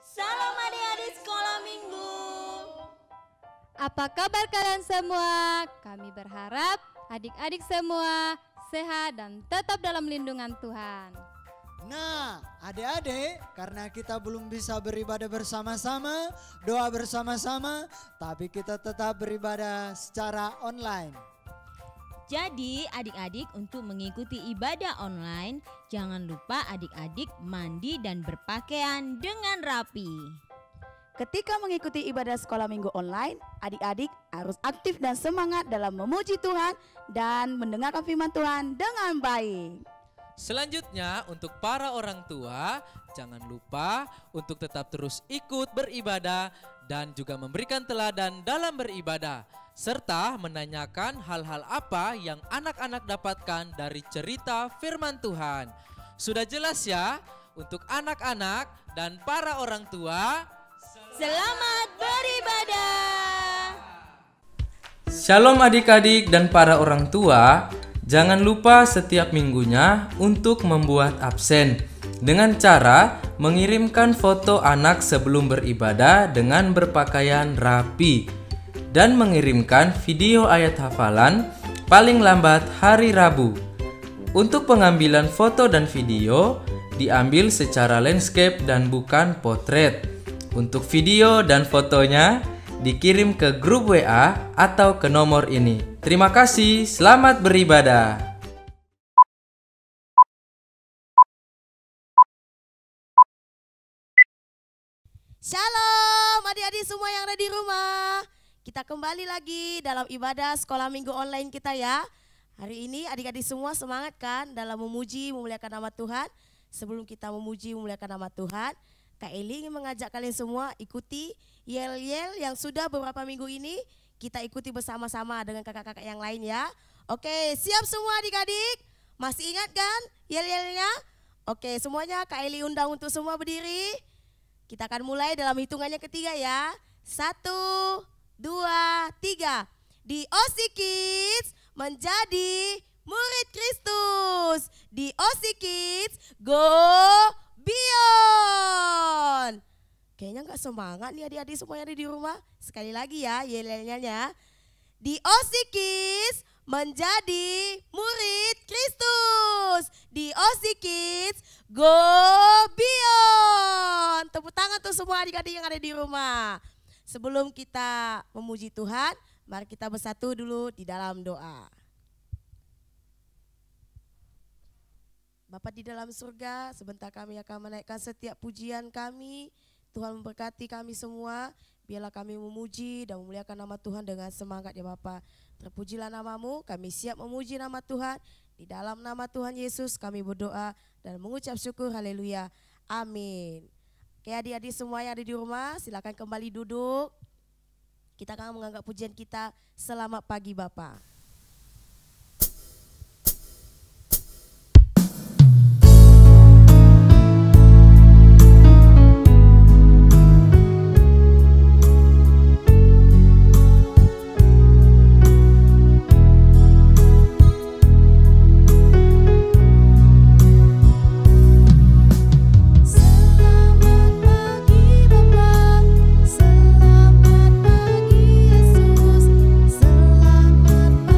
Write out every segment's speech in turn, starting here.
Salam adik-adik sekolah minggu. Apa kabar kalian semua? Kami berharap adik-adik semua sehat dan tetap dalam lindungan Tuhan. Nah, adik-adik, karena kita belum bisa beribadah bersama-sama, doa bersama-sama, tapi kita tetap beribadah secara online. Jadi adik-adik untuk mengikuti ibadah online, jangan lupa adik-adik mandi dan berpakaian dengan rapi. Ketika mengikuti ibadah sekolah minggu online, adik-adik harus aktif dan semangat dalam memuji Tuhan dan mendengarkan firman Tuhan dengan baik. Selanjutnya untuk para orang tua, jangan lupa untuk tetap terus ikut beribadah dan juga memberikan teladan dalam beribadah, serta menanyakan hal-hal apa yang anak-anak dapatkan dari cerita firman Tuhan. Sudah jelas ya untuk anak-anak dan para orang tua. Selamat beribadah. Shalom adik-adik dan para orang tua. Jangan lupa setiap minggunya untuk membuat absen dengan cara mengirimkan foto anak sebelum beribadah dengan berpakaian rapi dan mengirimkan video ayat hafalan paling lambat hari Rabu. Untuk pengambilan foto dan video diambil secara landscape dan bukan potret. Untuk video dan fotonya dikirim ke grup WA atau ke nomor ini. Terima kasih, selamat beribadah. Shalom adik-adik semua yang ada di rumah. Kita kembali lagi dalam ibadah sekolah minggu online kita ya. Hari ini adik-adik semua semangat kan dalam memuji, memuliakan nama Tuhan. Sebelum kita memuji, memuliakan nama Tuhan, Kak Eli ingin mengajak kalian semua ikuti yel-yel yang sudah beberapa minggu ini kita ikuti bersama-sama dengan kakak-kakak yang lain ya. Oke, siap semua adik-adik? Masih ingat kan yel-yelnya? Oke, semuanya Kak Eli undang untuk semua berdiri. Kita akan mulai dalam hitungannya ketiga ya. 1, 2, 3. Di OC Kids menjadi murid Kristus. Di OC Kids go Beyond. Kayaknya nggak semangat nih adik-adik semua yang ada di rumah. Sekali lagi ya yel-yelnya. Di OC Kids menjadi murid Kristus. Di OC Kids go Beyond. Tepuk tangan tuh semua adik-adik yang ada di rumah. Sebelum kita memuji Tuhan, mari kita bersatu dulu di dalam doa. Bapa di dalam surga, sebentar kami akan menaikkan setiap pujian kami. Tuhan memberkati kami semua. Biarlah kami memuji dan memuliakan nama Tuhan dengan semangat ya Bapa. Terpujilah namamu, kami siap memuji nama Tuhan. Di dalam nama Tuhan Yesus kami berdoa dan mengucap syukur, haleluya, amin. Oke adik-adik semua yang ada di rumah, silakan kembali duduk. Kita akan menganggap pujian kita selamat pagi Bapa. Selamat pagi Yesus, selamat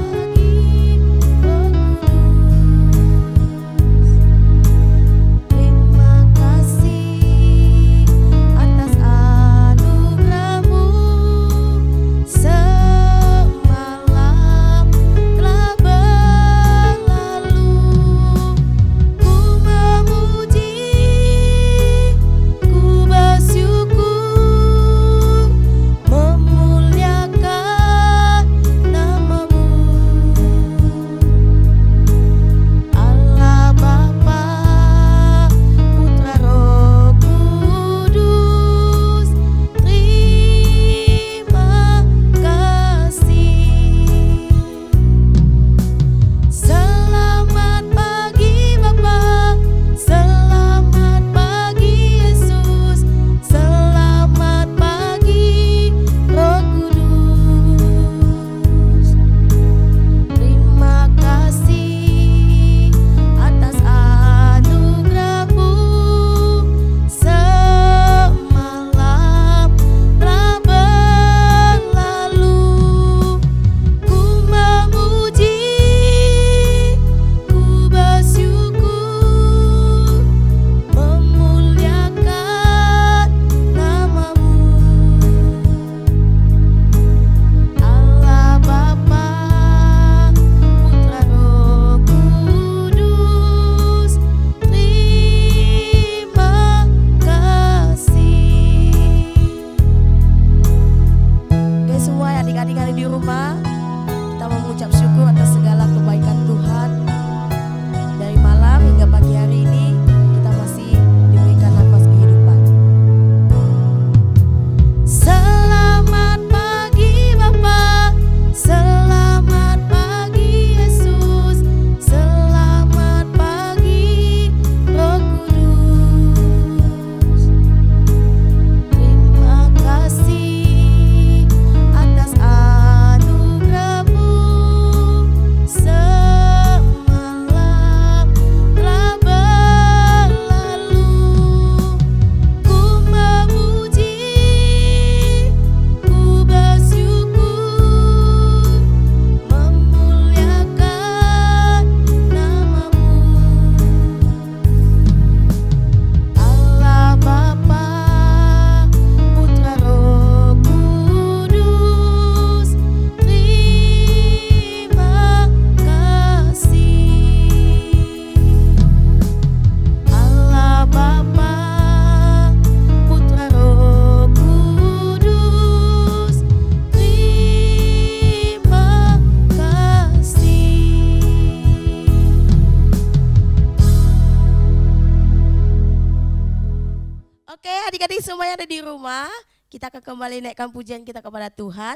adik-adik semua yang ada di rumah, kita akan kembali naikkan pujian kita kepada Tuhan.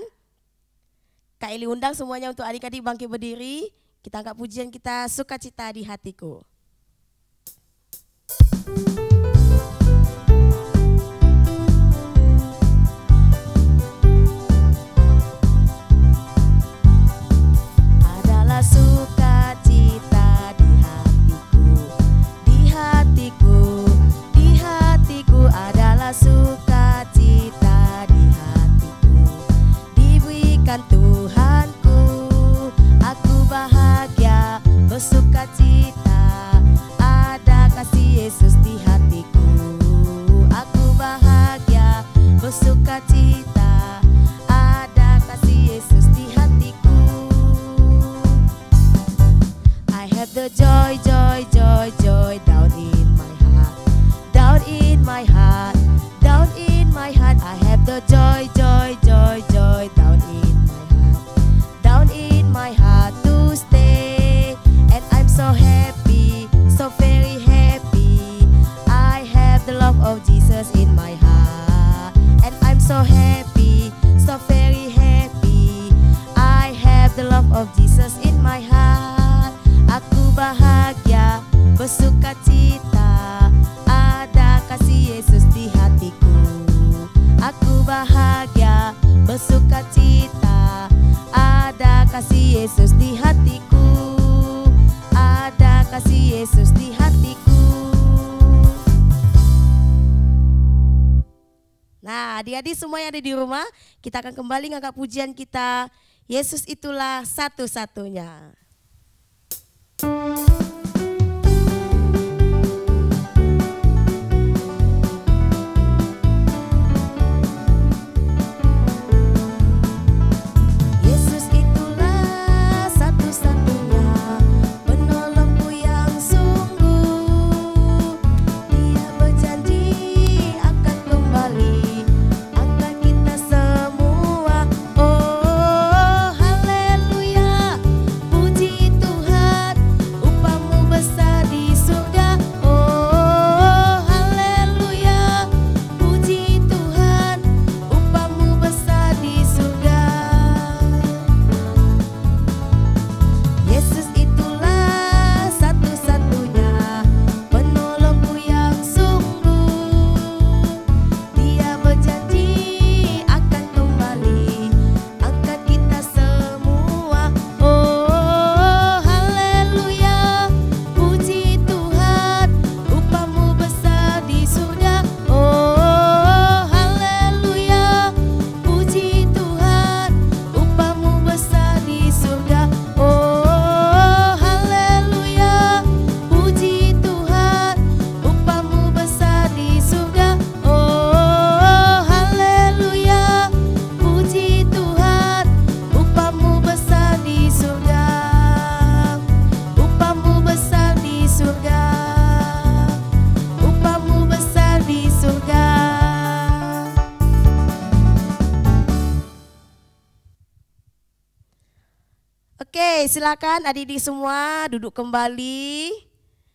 Kak Eli undang semuanya untuk adik-adik bangkit berdiri. Kita angkat pujian kita, Sukacita di Hatiku. Adalah sukacita di hatiku, di hatiku adalah sukacita di hatiku. Diberikan Tuhanku, aku bahagia bersukacita. Ada kasih Yesus di hatiku, aku bahagia bersukacita. Ada kasih Yesus di hatiku. I have the joy, joy, joy, joy down in my heart, down in my heart, down in my heart. I have the joy, joy, joy, joy down in my heart, down in my heart to stay. And I'm so happy, so very happy. I have the love of Jesus in my heart, and I'm so happy, so very happy. I have the love of Jesus in my heart. Aku bahagia bersukacita. Ada kasih Yesus di hatiku. Aku bahagia bersukacita. Ada kasih Yesus di hatiku. Ada kasih Yesus di hatiku. Nah, adik-adik semua yang ada di rumah, kita akan kembali ngangkat pujian kita. Yesus itulah satu-satunya. Yesus itulah satu-satunya penolongku yang sungguh. Dia berjanji akan kembali angkat kita semua. Oh haleluya, puji Tuhan, upamu besar di surga. Oh haleluya, puji Tuhan, upamu besar di surga. Yesus itulah satu-satunya penolongku yang sungguh. Dia berjanji akan kembali angkat kita semua. Oh haleluya, puji Tuhan, upamu besar di surga. Oh haleluya, puji Tuhan, upamu besar di surga. Oh haleluya, puji Tuhan, upamu besar di surga. Oh haleluya, puji Tuhan, upamu besar di surga. Upamu besar di surga. Upamu besar di surga. Oke, silakan adik-adik semua duduk kembali.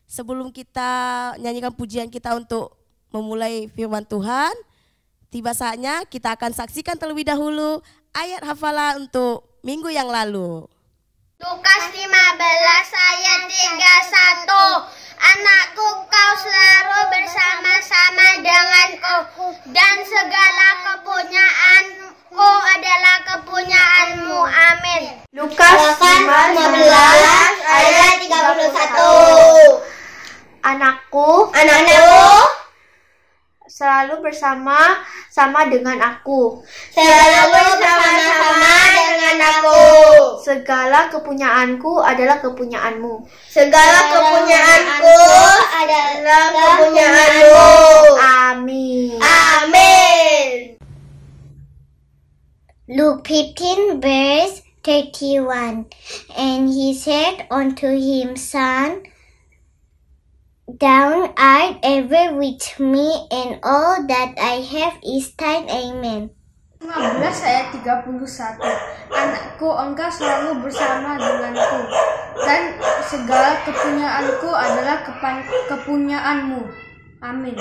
Sebelum kita nyanyikan pujian kita untuk memulai firman Tuhan, tiba saatnya kita akan saksikan terlebih dahulu ayat hafalan untuk minggu yang lalu. Lukas 15 ayat 31. Anakku, kau selalu bersama-sama denganku, dan segala kepunyaanku adalah kepunyaanmu. Amin. Lukas 15 ayat 31. Anakku, selalu bersama-sama dengan aku. Selalu bersama-sama dengan aku. Segala kepunyaanku adalah kepunyaanmu. Segala kepunyaanku adalah kepunyaanmu. Amin. Amin. Luke 15 verse 31. And he said unto him, Son, thou art ever with me, and all that I have is thine. Amen. 15 ayat 31. Anakku, engkau selalu bersama denganku, dan segala kepunyaanku adalah kepunyaanmu. Amin.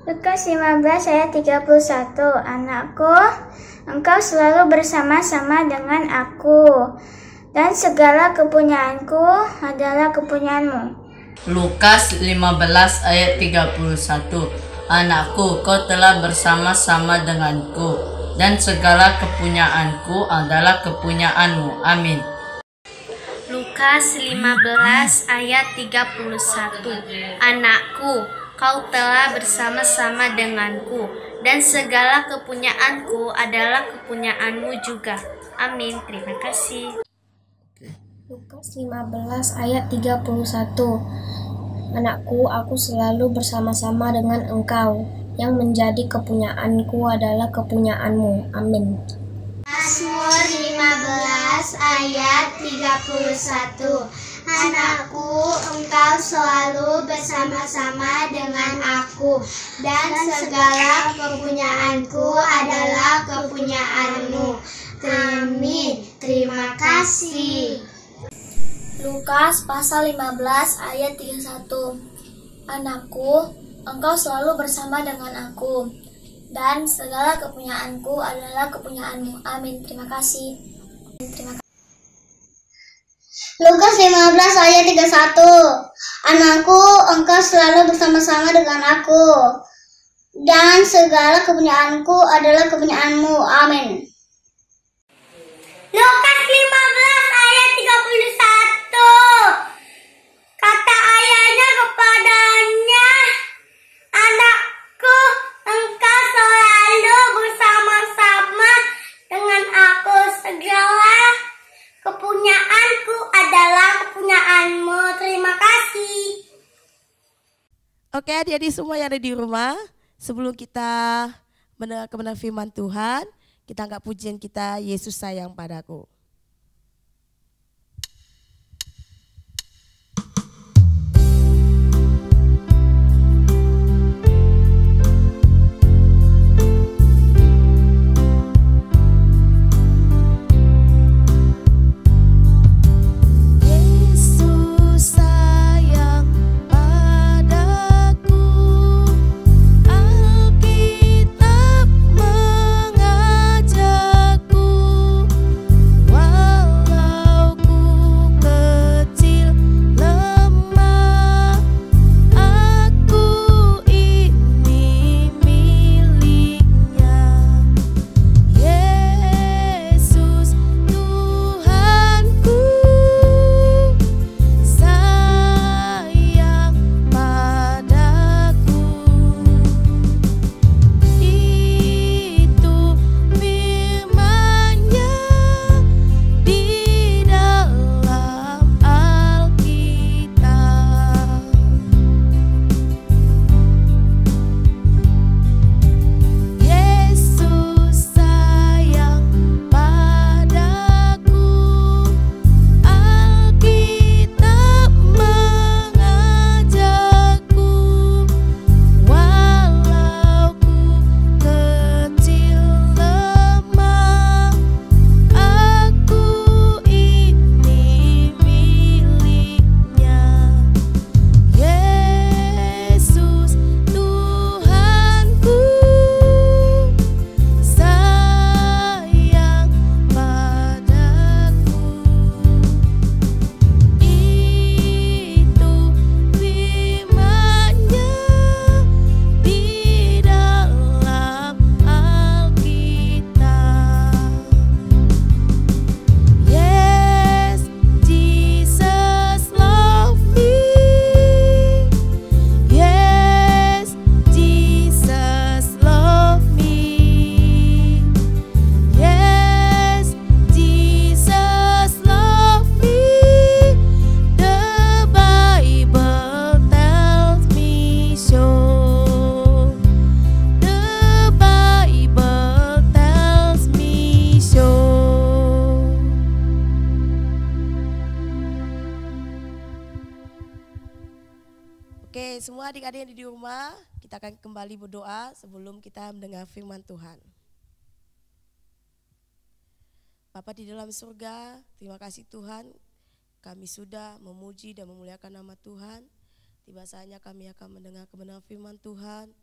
Lukas 15 ayat 31. Anakku, engkau selalu bersama-sama dengan aku, dan segala kepunyaanku adalah kepunyaanmu. Lukas 15 ayat 31. Anakku, kau telah bersama-sama denganku, dan segala kepunyaanku adalah kepunyaanmu. Amin. Lukas 15 ayat 31. Anakku, kau telah bersama-sama denganku, dan segala kepunyaanku adalah kepunyaanmu juga. Amin. Terima kasih. Lukas 15 ayat 31. Anakku, aku selalu bersama-sama dengan engkau, yang menjadi kepunyaanku adalah kepunyaanmu. Amin. Mazmur 15 ayat 31. Anakku, engkau selalu bersama-sama dengan aku, dan segala kepunyaanku adalah kepunyaanmu. Amin. Terima kasih. Lukas pasal 15 ayat 31. Anakku, engkau selalu bersama dengan aku, dan segala kepunyaanku adalah kepunyaanmu. Amin. Terima kasih. Lukas 15 ayat 31. Anakku, engkau selalu bersama-sama dengan aku, dan segala kepunyaanku adalah kepunyaanmu. Amin. Lukas 15 ayat 31. Kata ayahnya kepadanya, anakku, engkau selalu bersama-sama dengan aku. Segala kepunyaanku adalah kepunyaanmu. Terima kasih. Oke, adik-adik semua yang ada di rumah, sebelum kita mendengar kebenaran firman Tuhan, kita angkat pujian kita, Yesus sayang padaku. Oke, semua adik-adik yang di rumah, kita akan kembali berdoa sebelum kita mendengar firman Tuhan. Bapa di dalam surga, terima kasih Tuhan, kami sudah memuji dan memuliakan nama Tuhan. Tiba saatnya kami akan mendengar kebenaran firman Tuhan.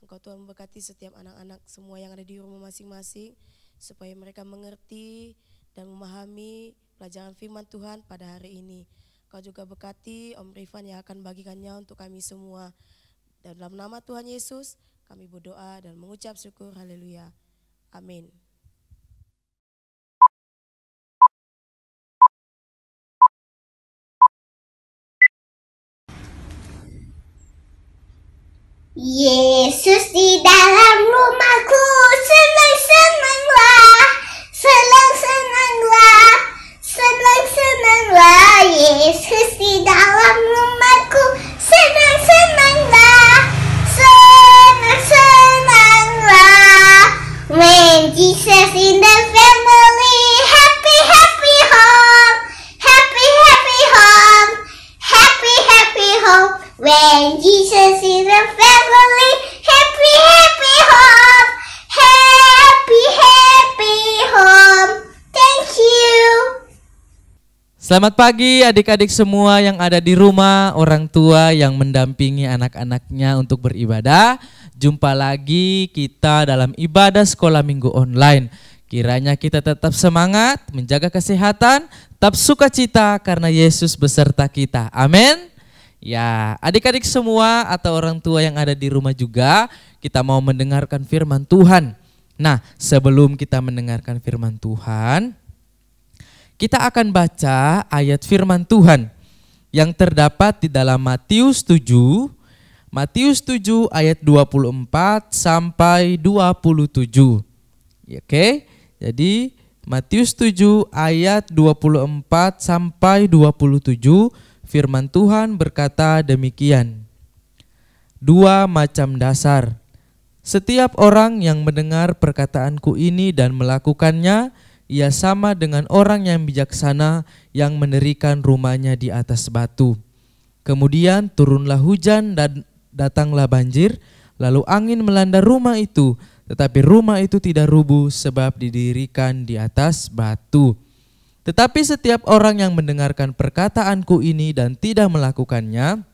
Engkau Tuhan memberkati setiap anak-anak semua yang ada di rumah masing-masing, supaya mereka mengerti dan memahami pelajaran firman Tuhan pada hari ini. Kau juga berkati Om Rifan yang akan bagikannya untuk kami semua. Dan dalam nama Tuhan Yesus kami berdoa dan mengucap syukur. Haleluya. Amin. Yesus di dalam rumahku, senang-senanglah, senang-senanglah, senang-senanglah. Yesus di dalam rumahku, senang-senanglah, senang-senanglah. When Jesus in the family, happy, happy home, happy, happy home, happy, happy home. When Jesus is a family, happy, happy home, happy, happy home. Thank you. Selamat pagi adik-adik semua yang ada di rumah, orang tua yang mendampingi anak-anaknya untuk beribadah. Jumpa lagi kita dalam ibadah sekolah minggu online. Kiranya kita tetap semangat, menjaga kesehatan, tetap sukacita karena Yesus beserta kita. Amin. Ya, adik-adik semua atau orang tua yang ada di rumah juga, kita mau mendengarkan firman Tuhan. Nah, sebelum kita mendengarkan firman Tuhan, kita akan baca ayat firman Tuhan yang terdapat di dalam Matius 7 ayat 24 sampai 27. Oke, jadi Matius 7 ayat 24 sampai 27. Firman Tuhan berkata demikian. 2 macam dasar. Setiap orang yang mendengar perkataanku ini dan melakukannya, ia sama dengan orang yang bijaksana yang mendirikan rumahnya di atas batu. Kemudian turunlah hujan dan datanglah banjir, lalu angin melanda rumah itu, tetapi rumah itu tidak rubuh sebab didirikan di atas batu. Tetapi setiap orang yang mendengarkan perkataanku ini dan tidak melakukannya,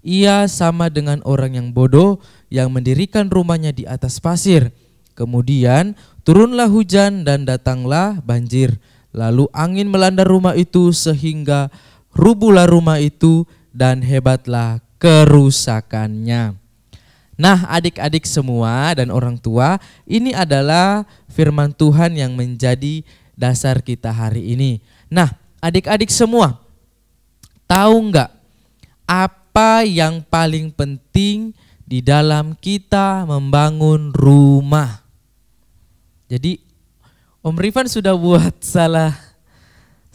ia sama dengan orang yang bodoh yang mendirikan rumahnya di atas pasir. Kemudian turunlah hujan dan datanglah banjir, lalu angin melanda rumah itu sehingga rubuhlah rumah itu dan hebatlah kerusakannya. Nah, adik-adik semua dan orang tua, ini adalah firman Tuhan yang menjadi dasar kita hari ini. Nah, adik-adik semua, tahu nggak apa yang paling penting di dalam kita membangun rumah? Jadi Om Rifan sudah buat salah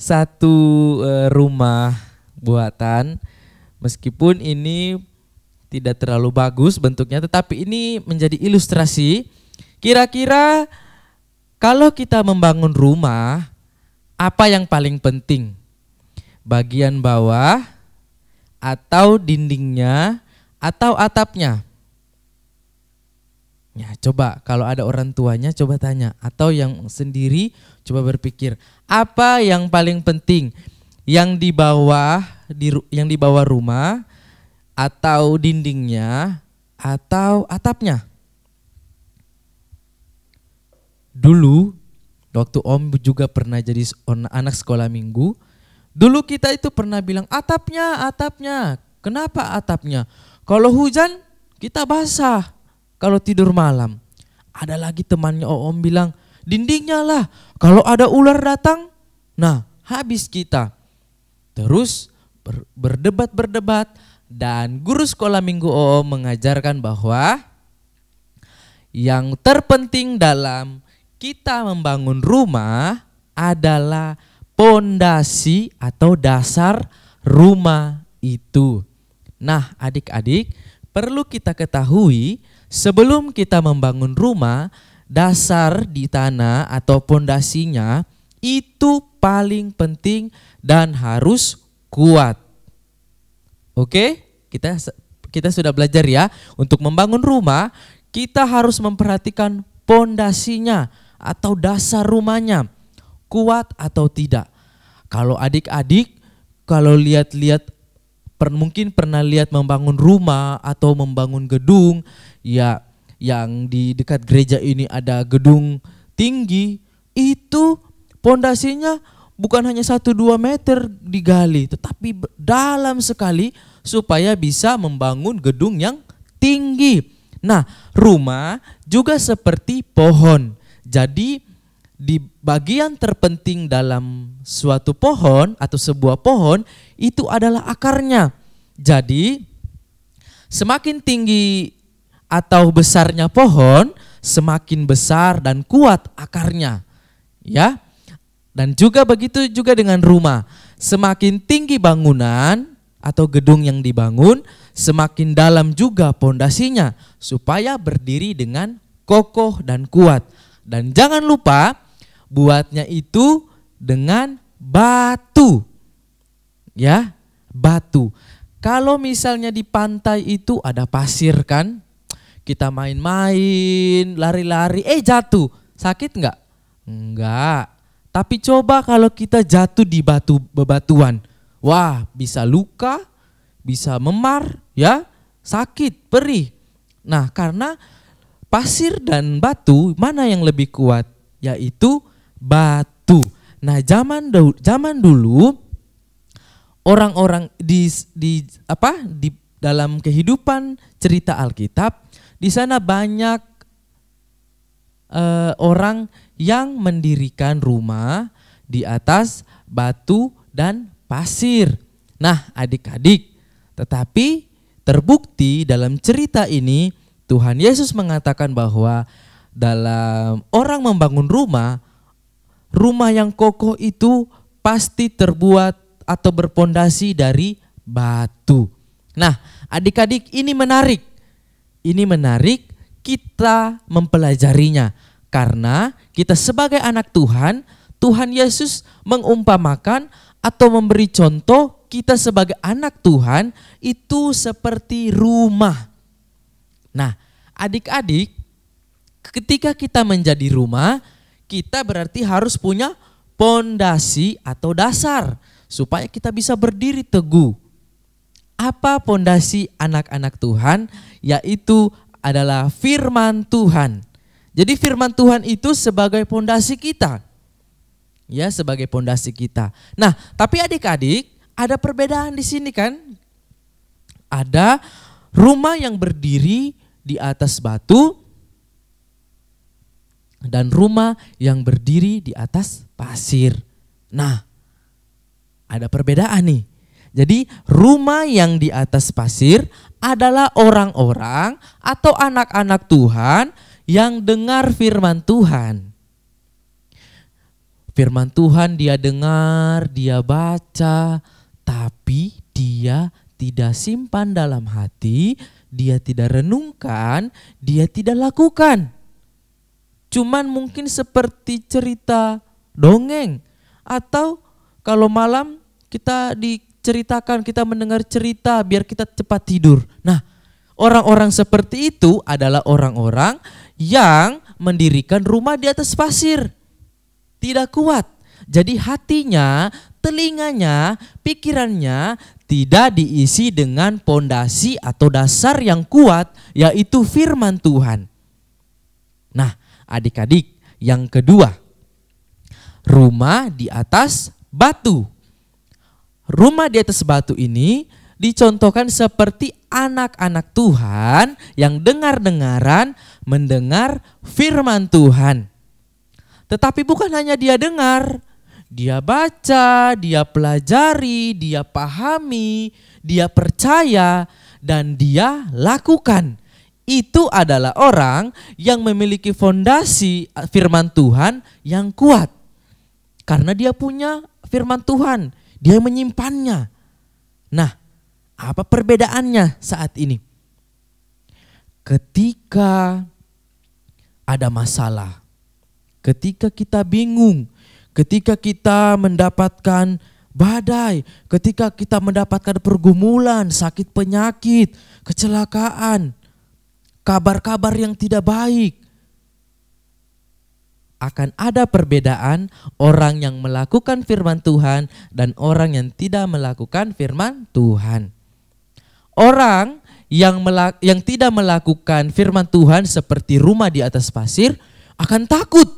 satu rumah buatan, meskipun ini tidak terlalu bagus bentuknya, tetapi ini menjadi ilustrasi. Kira-kira kalau kita membangun rumah, apa yang paling penting? Bagian bawah, atau dindingnya, atau atapnya? Ya, coba kalau ada orang tuanya coba tanya, atau yang sendiri coba berpikir, apa yang paling penting? Yang di bawah rumah, atau dindingnya, atau atapnya? Dulu, waktu Om juga pernah jadi anak sekolah minggu, dulu kita itu pernah bilang atapnya, atapnya. Kenapa atapnya? Kalau hujan kita basah, kalau tidur malam. Ada lagi temannya Om bilang dindingnya lah, kalau ada ular datang, nah habis kita. Terus berdebat dan guru sekolah minggu Om mengajarkan bahwa yang terpenting dalam kita membangun rumah adalah pondasi atau dasar rumah itu. Nah, adik-adik, perlu kita ketahui sebelum kita membangun rumah, dasar di tanah atau pondasinya itu paling penting dan harus kuat. Oke? Kita sudah belajar ya, untuk membangun rumah kita harus memperhatikan pondasinya atau dasar rumahnya, kuat atau tidak. Kalau adik-adik, kalau lihat-lihat mungkin pernah lihat membangun rumah atau membangun gedung, ya yang di dekat gereja ini ada gedung tinggi, itu pondasinya bukan hanya 1-2 meter digali, tetapi dalam sekali supaya bisa membangun gedung yang tinggi. Nah, rumah juga seperti pohon. Jadi di bagian terpenting dalam suatu pohon atau sebuah pohon itu adalah akarnya. Jadi semakin tinggi atau besarnya pohon, semakin besar dan kuat akarnya. Ya. Dan juga begitu juga dengan rumah. Semakin tinggi bangunan atau gedung yang dibangun, semakin dalam juga pondasinya supaya berdiri dengan kokoh dan kuat. Dan jangan lupa buatnya itu dengan batu. Ya, batu. Kalau misalnya di pantai itu ada pasir kan, kita main-main, lari-lari, jatuh. Sakit enggak? Enggak. Tapi coba kalau kita jatuh di bebatuan. Wah, bisa luka, bisa memar, ya, sakit, perih. Nah, karena pasir dan batu mana yang lebih kuat? Yaitu batu. Nah, zaman dulu orang-orang di dalam kehidupan cerita Alkitab, di sana banyak orang yang mendirikan rumah di atas batu dan pasir. Nah, adik-adik, tetapi terbukti dalam cerita ini Tuhan Yesus mengatakan bahwa dalam orang membangun rumah yang kokoh itu pasti terbuat atau berpondasi dari batu. Nah, adik-adik, ini menarik. Ini menarik kita mempelajarinya karena kita sebagai anak Tuhan, Tuhan Yesus mengumpamakan atau memberi contoh kita sebagai anak Tuhan itu seperti rumah. Nah, adik-adik, ketika kita menjadi rumah, kita berarti harus punya pondasi atau dasar supaya kita bisa berdiri teguh. Apa pondasi anak-anak Tuhan? Yaitu adalah firman Tuhan. Jadi firman Tuhan itu sebagai pondasi kita. Ya, sebagai pondasi kita. Nah, tapi adik-adik, ada perbedaan di sini kan? Ada rumah yang berdiri di atas batu dan rumah yang berdiri di atas pasir. Nah, ada perbedaan nih. Jadi rumah yang di atas pasir adalah orang-orang atau anak-anak Tuhan yang dengar firman Tuhan. Firman Tuhan dia dengar, dia baca, tapi dia tidak simpan dalam hati, dia tidak renungkan, dia tidak lakukan. Cuman mungkin seperti cerita dongeng, atau kalau malam kita diceritakan, kita mendengar cerita biar kita cepat tidur. Nah, orang-orang seperti itu adalah orang-orang yang mendirikan rumah di atas pasir. Tidak kuat. Jadi hatinya, telinganya, pikirannya tidak diisi dengan pondasi atau dasar yang kuat, yaitu firman Tuhan. Nah, adik-adik, yang kedua, rumah di atas batu. Rumah di atas batu ini dicontohkan seperti anak-anak Tuhan yang dengar-dengaran mendengar firman Tuhan. Tetapi bukan hanya dia dengar, dia baca, dia pelajari, dia pahami, dia percaya, dan dia lakukan. Itu adalah orang yang memiliki fondasi firman Tuhan yang kuat. Karena dia punya firman Tuhan, dia menyimpannya. Nah, apa perbedaannya saat ini? Ketika ada masalah, ketika kita bingung, ketika kita mendapatkan badai, ketika kita mendapatkan pergumulan, sakit penyakit, kecelakaan, kabar-kabar yang tidak baik, akan ada perbedaan orang yang melakukan firman Tuhan dan orang yang tidak melakukan firman Tuhan. Orang yang tidak melakukan firman Tuhan seperti rumah di atas pasir akan takut.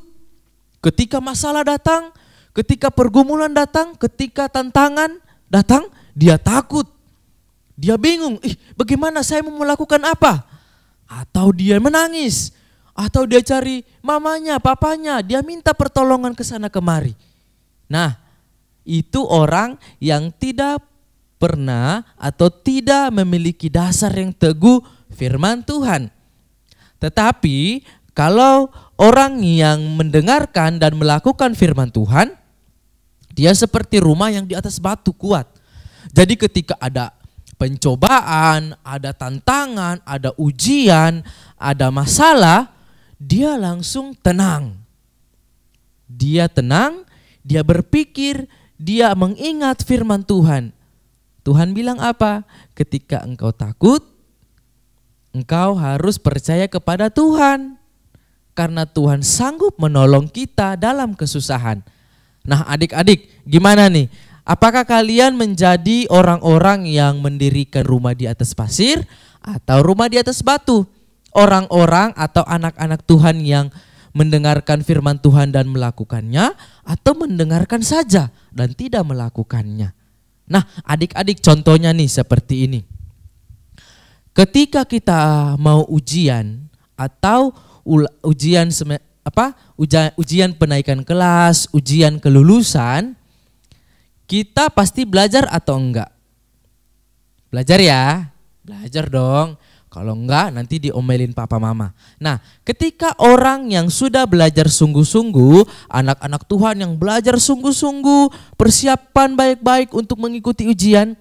Ketika masalah datang, ketika pergumulan datang, ketika tantangan datang, dia takut. Dia bingung, bagaimana saya mau melakukan apa? Atau dia menangis, atau dia cari mamanya, papanya, dia minta pertolongan ke sana kemari. Nah, itu orang yang tidak pernah atau tidak memiliki dasar yang teguh firman Tuhan. Tetapi kalau orang yang mendengarkan dan melakukan firman Tuhan, dia seperti rumah yang di atas batu kuat. Jadi ketika ada pencobaan, ada tantangan, ada ujian, ada masalah, dia langsung tenang. Dia tenang, dia berpikir, dia mengingat firman Tuhan. Tuhan bilang apa? Ketika engkau takut, engkau harus percaya kepada Tuhan. Karena Tuhan sanggup menolong kita dalam kesusahan. Nah adik-adik, gimana nih? Apakah kalian menjadi orang-orang yang mendirikan rumah di atas pasir atau rumah di atas batu? Orang-orang atau anak-anak Tuhan yang mendengarkan firman Tuhan dan melakukannya, atau mendengarkan saja dan tidak melakukannya? Nah adik-adik, contohnya nih seperti ini. Ketika kita mau ujian atau ujian penaikan kelas, ujian kelulusan, kita pasti belajar atau enggak? Belajar ya? Belajar dong. Kalau enggak nanti diomelin papa mama. Nah ketika orang yang sudah belajar sungguh-sungguh, anak-anak Tuhan yang belajar sungguh-sungguh, persiapan baik-baik untuk mengikuti ujian,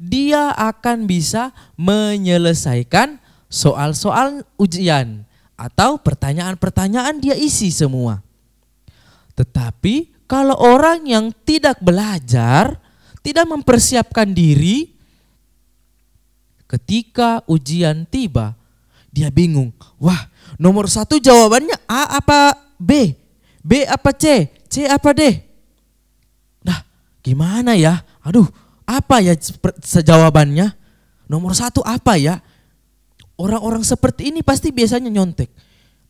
dia akan bisa menyelesaikan soal-soal ujian atau pertanyaan-pertanyaan dia isi semua. Tetapi kalau orang yang tidak belajar, tidak mempersiapkan diri, ketika ujian tiba, dia bingung. Wah, nomor 1 jawabannya A apa B? B apa C? C apa D? Nah, gimana ya? Aduh, apa ya jawabannya? Nomor 1 apa ya? Orang-orang seperti ini pasti biasanya nyontek.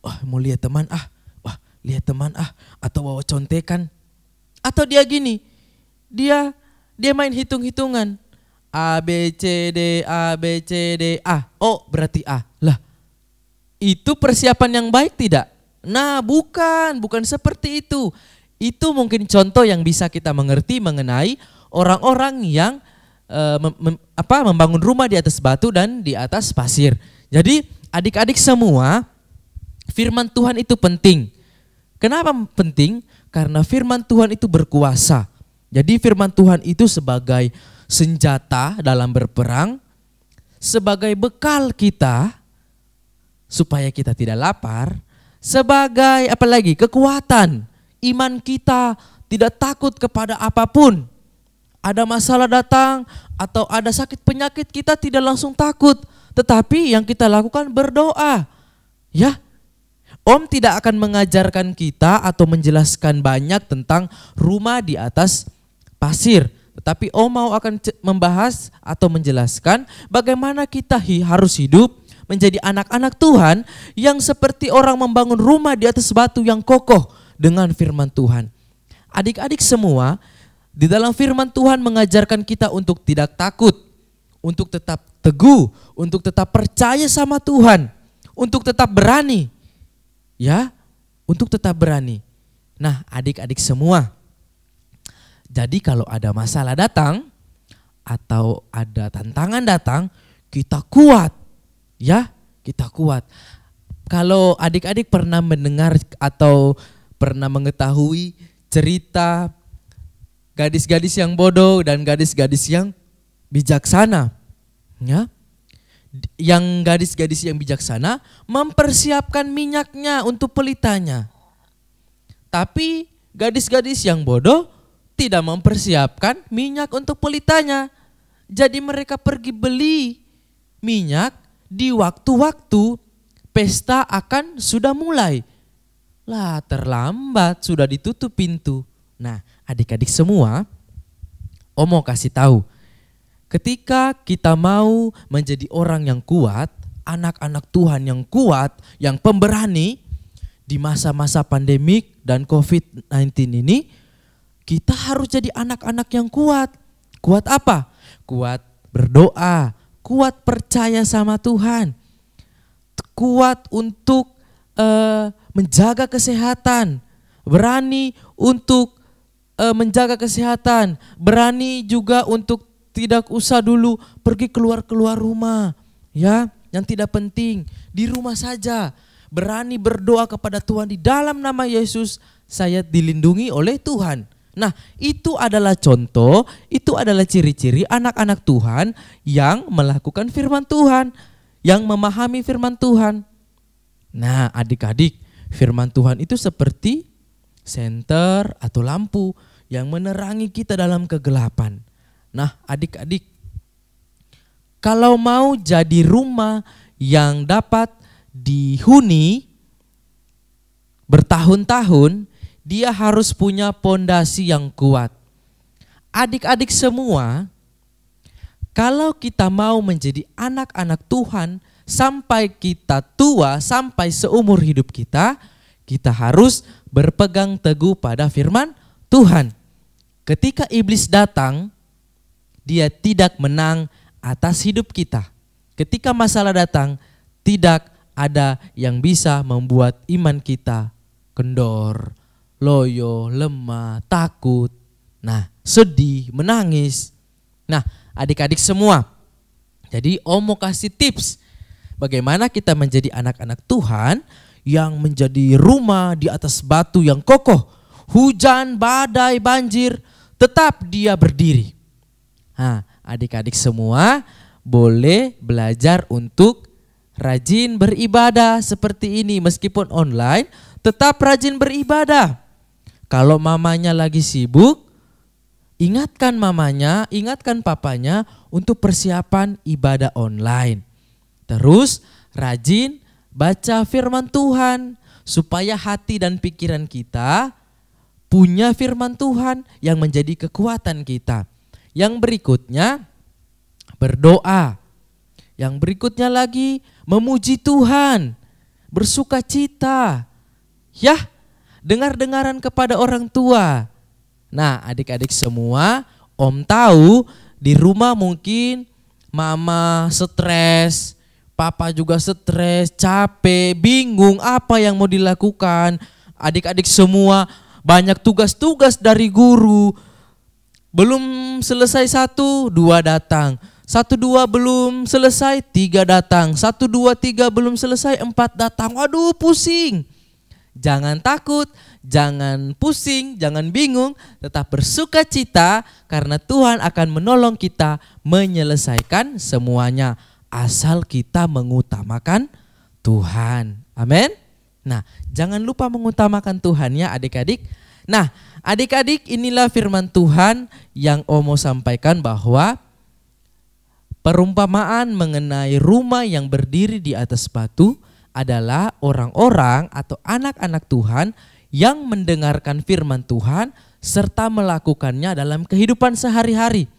Wah, mau lihat teman ah. Wah, lihat teman ah. Atau bawa contekan. Atau dia gini. Dia main hitung-hitungan. A, B, C, D, A, B, C, D, A. Oh berarti A. Lah itu persiapan yang baik tidak? Nah bukan seperti itu. Itu mungkin contoh yang bisa kita mengerti mengenai orang-orang yang membangun rumah di atas batu dan di atas pasir. Jadi adik-adik semua, firman Tuhan itu penting. Kenapa penting? Karena firman Tuhan itu berkuasa. Jadi firman Tuhan itu sebagai senjata dalam berperang, sebagai bekal kita supaya kita tidak lapar, sebagai apalagi kekuatan iman kita, tidak takut kepada apapun. Ada masalah datang atau ada sakit penyakit, kita tidak langsung takut, tetapi yang kita lakukan berdoa. Ya, Om tidak akan mengajarkan kita atau menjelaskan banyak tentang rumah di atas pasir. Tetapi Om mau akan membahas atau menjelaskan bagaimana kita harus hidup menjadi anak-anak Tuhan yang seperti orang membangun rumah di atas batu yang kokoh dengan firman Tuhan. Adik-adik semua, di dalam firman Tuhan mengajarkan kita untuk tidak takut, untuk tetap teguh, untuk tetap percaya sama Tuhan, untuk tetap berani. Ya, untuk tetap berani. Nah, adik-adik semua, jadi kalau ada masalah datang atau ada tantangan datang, kita kuat. Ya, kita kuat. Kalau adik-adik pernah mendengar atau pernah mengetahui cerita gadis-gadis yang bodoh dan gadis-gadis yang bijaksana. Ya. Yang gadis-gadis yang bijaksana mempersiapkan minyaknya untuk pelitanya. Tapi gadis-gadis yang bodoh tidak mempersiapkan minyak untuk pelitanya. Jadi mereka pergi beli minyak di waktu-waktu pesta akan sudah mulai. Lah terlambat, sudah ditutup pintu. Nah adik-adik semua, Om mau kasih tahu. ketika kita mau menjadi orang yang kuat, anak-anak Tuhan yang kuat, yang pemberani di masa-masa pandemik dan COVID-19 ini, kita harus jadi anak-anak yang kuat. Kuat apa? Kuat berdoa, kuat percaya sama Tuhan, kuat untuk menjaga kesehatan, berani untuk menjaga kesehatan, berani juga untuk tidak usah dulu pergi keluar rumah, ya, yang tidak penting, di rumah saja, berani berdoa kepada Tuhan di dalam nama Yesus, saya dilindungi oleh Tuhan. Nah, itu adalah contoh, itu adalah ciri-ciri anak-anak Tuhan yang melakukan firman Tuhan, yang memahami firman Tuhan. Nah, adik-adik, firman Tuhan itu seperti senter atau lampu yang menerangi kita dalam kegelapan. Nah, adik-adik, kalau mau jadi rumah yang dapat dihuni bertahun-tahun, dia harus punya pondasi yang kuat. Adik-adik semua, kalau kita mau menjadi anak-anak Tuhan sampai kita tua, sampai seumur hidup kita, kita harus berpegang teguh pada firman Tuhan. Ketika iblis datang, dia tidak menang atas hidup kita. Ketika masalah datang, tidak ada yang bisa membuat iman kita kendor, loyo, lemah, takut, nah, sedih, menangis. Nah, adik-adik semua, jadi Om mau kasih tips bagaimana kita menjadi anak-anak Tuhan yang menjadi rumah di atas batu yang kokoh. Hujan, badai, banjir, tetap dia berdiri. Nah, adik-adik semua boleh belajar untuk rajin beribadah seperti ini. Meskipun online, tetap rajin beribadah. Kalau mamanya lagi sibuk, ingatkan mamanya, ingatkan papanya untuk persiapan ibadah online. Terus rajin baca firman Tuhan supaya hati dan pikiran kita punya firman Tuhan yang menjadi kekuatan kita. Yang berikutnya berdoa. Yang berikutnya lagi memuji Tuhan, bersuka cita. Ya, dengar-dengaran kepada orang tua. Nah, adik-adik semua, Om tahu di rumah mungkin mama stres, papa juga stres, capek, bingung apa yang mau dilakukan. Adik-adik semua banyak tugas-tugas dari guru. Belum selesai 1, 2 datang. 1, 2 belum selesai, 3 datang. 1, 2, 3 belum selesai, 4 datang. Waduh, pusing. Jangan takut, jangan pusing, jangan bingung. Tetap bersuka cita karena Tuhan akan menolong kita menyelesaikan semuanya. Asal kita mengutamakan Tuhan. Amin. Nah, jangan lupa mengutamakan Tuhan ya adik-adik. Nah, adik-adik, inilah firman Tuhan yang Om mau sampaikan, bahwa perumpamaan mengenai rumah yang berdiri di atas batu adalah orang-orang atau anak-anak Tuhan yang mendengarkan firman Tuhan serta melakukannya dalam kehidupan sehari-hari.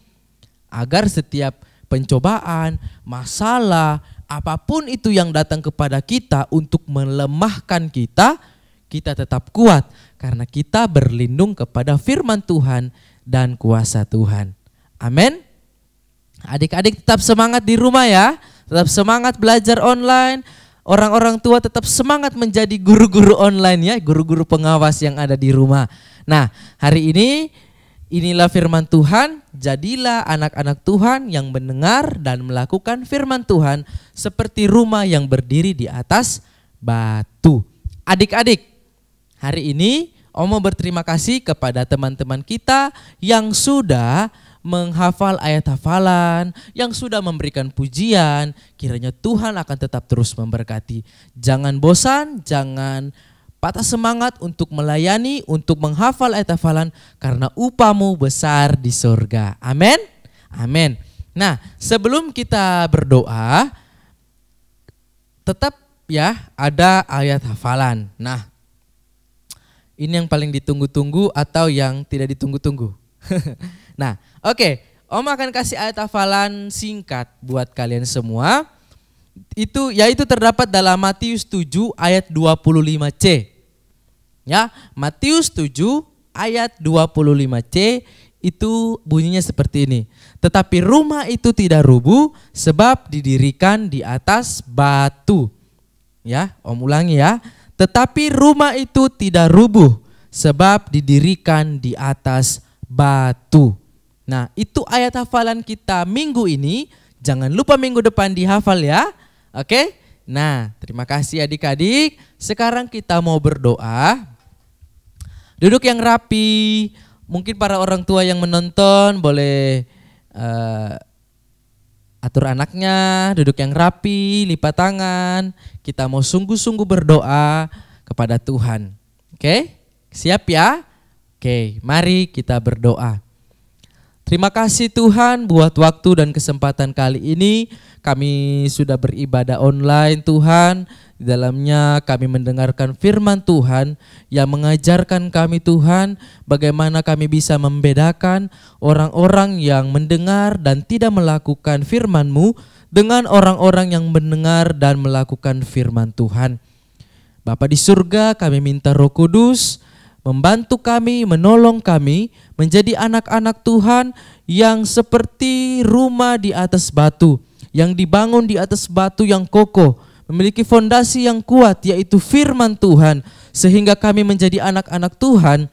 Agar setiap pencobaan, masalah, apapun itu yang datang kepada kita untuk melemahkan kita, kita tetap kuat karena kita berlindung kepada firman Tuhan dan kuasa Tuhan. Amin. Adik-adik tetap semangat di rumah ya, tetap semangat belajar online. Orang-orang tua tetap semangat menjadi guru-guru online ya, guru-guru pengawas yang ada di rumah. Nah, hari ini inilah firman Tuhan, jadilah anak-anak Tuhan yang mendengar dan melakukan firman Tuhan seperti rumah yang berdiri di atas batu. Adik-adik, hari ini Om mau berterima kasih kepada teman-teman kita yang sudah menghafal ayat hafalan, yang sudah memberikan pujian. Kiranya Tuhan akan tetap terus memberkati. Jangan bosan, jangan patah semangat untuk melayani, untuk menghafal ayat hafalan, karena upahmu besar di surga. Amin. Amin. Nah, sebelum kita berdoa, tetap ya ada ayat hafalan. Nah, ini yang paling ditunggu-tunggu atau yang tidak ditunggu-tunggu. Nah, oke. Om akan kasih ayat hafalan singkat buat kalian semua. Yaitu terdapat dalam Matius 7 ayat 25C. Ya, Matius 7 ayat 25C itu bunyinya seperti ini. Tetapi rumah itu tidak rubuh sebab didirikan di atas batu. Ya, Om ulangi ya. Tetapi rumah itu tidak rubuh sebab didirikan di atas batu. Nah, itu ayat hafalan kita minggu ini. Jangan lupa minggu depan dihafal ya. Oke? Nah, terima kasih adik-adik. Sekarang kita mau berdoa. Duduk yang rapi. Mungkin para orang tua yang menonton boleh atur anaknya duduk yang rapi, lipat tangan. Kita mau sungguh-sungguh berdoa kepada Tuhan. Oke? Siap ya? Oke, mari kita berdoa. Terima kasih Tuhan buat waktu dan kesempatan kali ini. Kami sudah beribadah online Tuhan. Di dalamnya kami mendengarkan firman Tuhan yang mengajarkan kami Tuhan bagaimana kami bisa membedakan orang-orang yang mendengar dan tidak melakukan firman-Mu dengan orang-orang yang mendengar dan melakukan firman Tuhan. Bapa di surga, kami minta Roh Kudus membantu kami, menolong kami menjadi anak-anak Tuhan yang seperti rumah di atas batu, yang dibangun di atas batu yang kokoh, memiliki fondasi yang kuat yaitu firman Tuhan, sehingga kami menjadi anak-anak Tuhan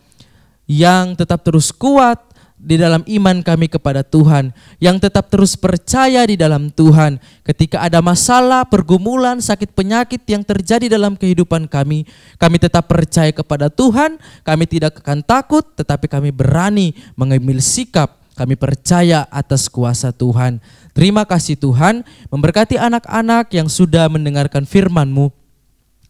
yang tetap terus kuat di dalam iman kami kepada Tuhan, yang tetap terus percaya di dalam Tuhan. Ketika ada masalah, pergumulan, sakit penyakit yang terjadi dalam kehidupan kami tetap percaya kepada Tuhan. Kami tidak akan takut, tetapi kami berani mengambil sikap. Kami percaya atas kuasa Tuhan. Terima kasih Tuhan, memberkati anak-anak yang sudah mendengarkan firman-Mu.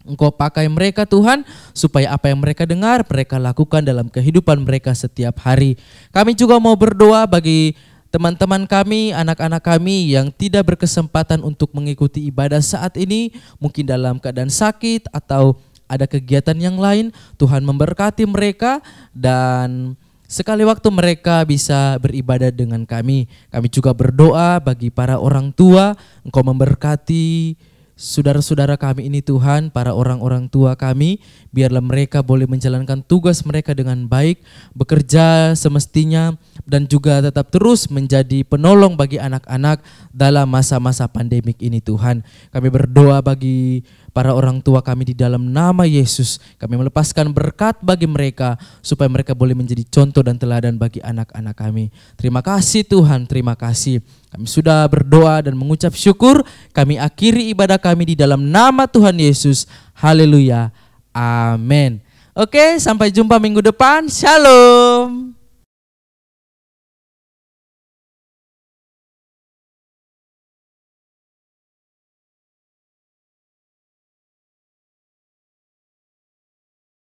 Engkau pakai mereka Tuhan, supaya apa yang mereka dengar, mereka lakukan dalam kehidupan mereka setiap hari. Kami juga mau berdoa bagi teman-teman kami, anak-anak kami yang tidak berkesempatan untuk mengikuti ibadah saat ini, mungkin dalam keadaan sakit atau ada kegiatan yang lain. Tuhan memberkati mereka dan sekali waktu mereka bisa beribadah dengan kami. Kami juga berdoa bagi para orang tua, Engkau memberkati saudara-saudara kami ini Tuhan, para orang-orang tua kami, biarlah mereka boleh menjalankan tugas mereka dengan baik, bekerja semestinya, dan juga tetap terus menjadi penolong bagi anak-anak dalam masa-masa pandemik ini Tuhan. Kami berdoa bagi para orang tua kami di dalam nama Yesus. Kami melepaskan berkat bagi mereka supaya mereka boleh menjadi contoh dan teladan bagi anak-anak kami. Terima kasih Tuhan, terima kasih. Kami sudah berdoa dan mengucap syukur. Kami akhiri ibadah kami di dalam nama Tuhan Yesus. Haleluya. Amin. Oke, sampai jumpa minggu depan. Shalom.